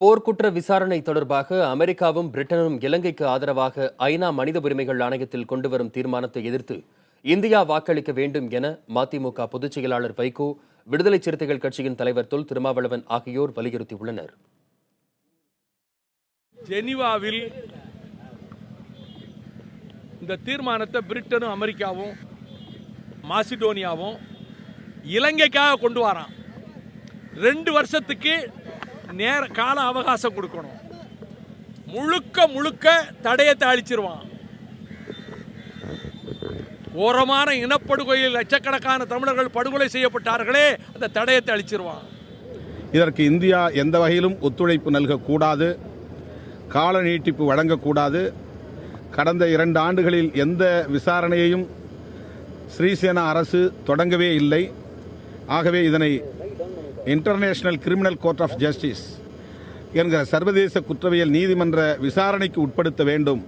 போர்க்குற்ற விசாரணை தொடர்பாக அமெரிக்காவும் பிரிட்டனும் இலங்கைக்கு ஆதரவாக ஐநா மனித உரிமைகள் ஆணையத்தில் கொண்டுவரும் தீர்மானத்தை எதிர்த்து இந்தியா வாக்களிக்க வேண்டும் என மதிமுக பொதுச் செயலாளர் வைகோ, விடுதலை சிறுத்தைகள் கட்சியின் தலைவர் தொல் திருமாவளவன் ஆகியோர் வலியுறுத்தியுள்ளனர். ஜெனீவாவில் இந்த தீர்மானத்தை பிரிட்டனும் அமெரிக்காவும் மாசிடோனியாவும் இலங்கைக்காக கொண்டு வரான். 2 வருஷத்துக்கு கால அவகாசம் கொடுக்கணும். முழுக்க தடயத்தை அழிச்சிருவான். கோரமான இனப்படுகொலையில் லட்சக்கணக்கான தமிழர்கள் படுகொலை செய்யப்பட்டார்களே, அந்த தடயத்தை அழிச்சிருவான். இதற்கு இந்தியா எந்த வகையிலும் ஒத்துழைப்பு நல்கக்கூடாது, கால நீட்டிப்பு வழங்கக்கூடாது. கடந்த 2 ஆண்டுகளில் எந்த விசாரணையையும் ஸ்ரீசேனா அரசு தொடங்கவே இல்லை. ஆகவே இதனை international criminal court of justice என்கிற சர்வதேச குற்றவியல் நீதிமன்ற விசாரணைக்கு உட்படுத்த வேண்டும்.